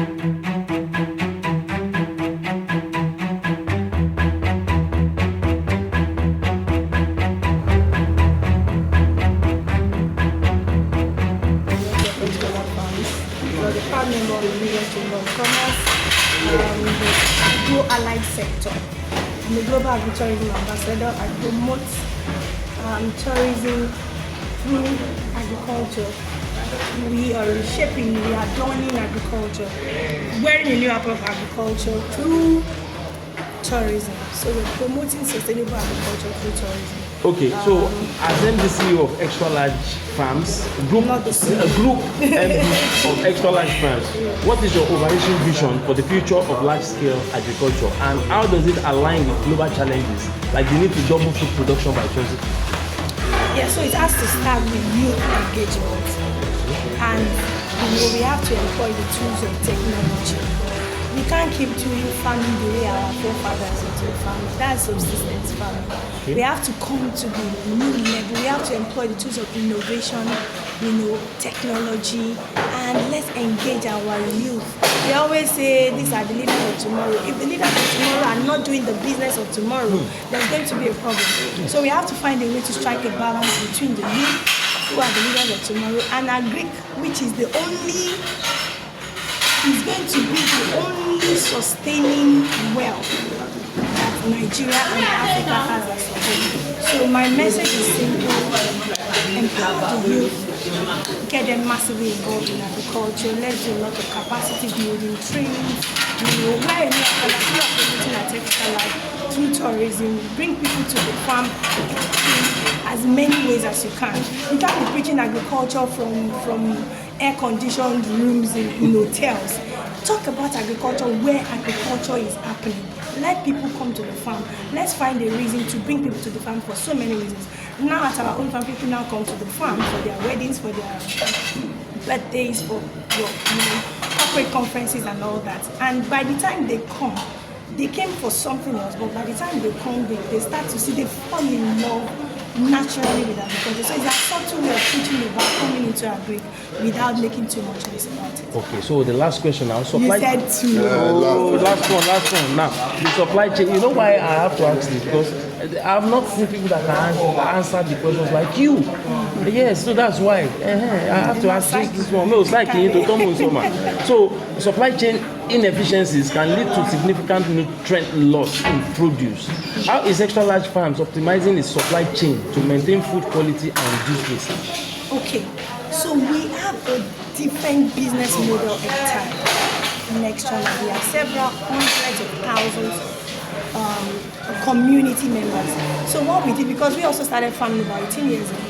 The proud member of the Lagos Chamber of Commerce, the Agro-Allied sector. I'm a global agri-tourism ambassador. I promote tourism through agriculture. We are reshaping, we are adorning agriculture, wearing a new apple of agriculture through tourism. So we're promoting sustainable agriculture through tourism. Okay, so as MD CEO of Extra Large Farms, group MD of Extra Large Farms, what is your overarching vision for the future of large-scale agriculture, and how does it align with global challenges like the need to double food production by 2050? Yeah, so it has to start with youth engagement, and we have to employ the tools of technology. We can't keep doing farming the way our forefathers were doing farming. That's subsistence farming. Okay. We have to come to the new level. We have to employ the tools of innovation, technology, and let's engage our youth. We always say these are the leaders of tomorrow. If the leaders of tomorrow are not doing the business of tomorrow, there's going to be a problem. So we have to find a way to strike a balance between the youth, who are the leaders of tomorrow, and agric, which is the only is going to be the only sustaining wealth that Nigeria and Africa has as a whole. So my message is simple: empower the youth, get them massively involved in agriculture. Let's do a lot of capacity building, training. Where promoting our technical life through tourism, bring people to the farm in as many ways as you can. You can't be preaching agriculture from air-conditioned rooms in hotels. Talk about agriculture where agriculture is happening. Let people come to the farm. Let's find a reason to bring people to the farm for so many reasons. Now at our own farm, people now come to the farm for their weddings, for their birthdays, for corporate conferences and all that. And by the time they come, they came for something else, but by the time they come, they start to see, they fall in love naturally with agriculture. So it's a subtle way of teaching about coming into agri without making too much noise about it. Okay, so the last question now. Supply. You said two. Last one. Now, the supply chain. You know why I have to ask this? Because I have not seen people that can answer the questions like you. Yes, so that's why I have to ask this one. No, it's like so supply chain inefficiencies can lead to significant nutrient loss in produce. How is Extra Large Farms optimizing its supply chain to maintain food quality and reduce waste? Okay, so we have a different business model every time in Extra Large. We have several hundreds of thousands community members. So what we did, because we also started farming about 18 years ago,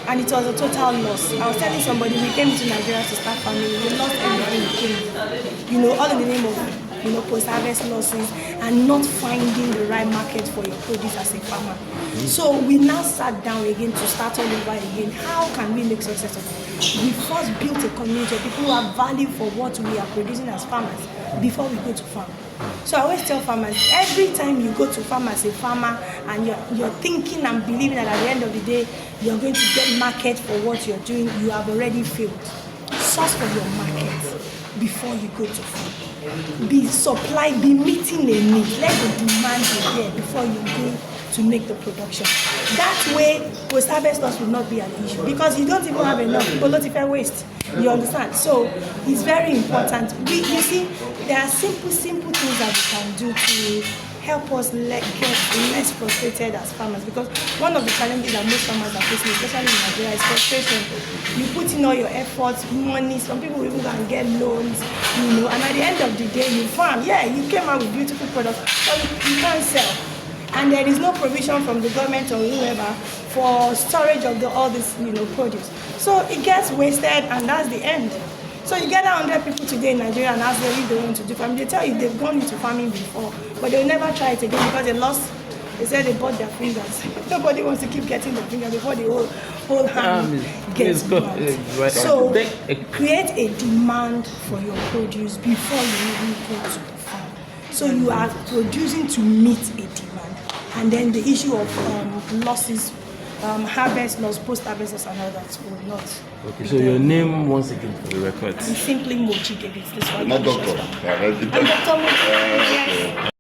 and it was a total loss. I was telling somebody, we came to Nigeria to start farming, we lost everything we came. All in the name of post-harvest losses and not finding the right market for your produce as a farmer. So we now sat down again to start all over again. How can we make success of it? We first built a community of people who have value for what we are producing as farmers before we go to farm. So I always tell farmers, every time you go to farm as a farmer and you're thinking and believing that at the end of the day you're going to get market for what you're doing, you have already failed. Source for your market before you go to farm. Be meeting a need. Let the demand be there before you go to make the production. That way, post-harvest loss will not be an issue because you don't even have enough. People don't even waste. You understand? So it's very important. You see, there are simple things that we can do to help us get less frustrated as farmers, because one of the challenges that most farmers are facing, especially in Nigeria, is frustration. You put in all your efforts, money, some people even go and get loans, and at the end of the day you farm, you came out with beautiful products, but you can't sell. And there is no provision from the government or whoever for storage of all this produce. So it gets wasted, and that's the end. So you get 100 people today in Nigeria and ask them if they want to do farming. They tell you they've gone into farming before, but they'll never try it again because they said they bought their fingers. Nobody wants to keep getting the finger before the whole hand gets burnt. So create a demand for your produce before you even go to the farm. So you are producing to meet a demand. And then the issue of losses harvest loss, post-harvest loss and all that will not. Okay, so your name once again for the record. I'm simply Moji David. This one. Not doctor. I'm Dr. Moji. Yes.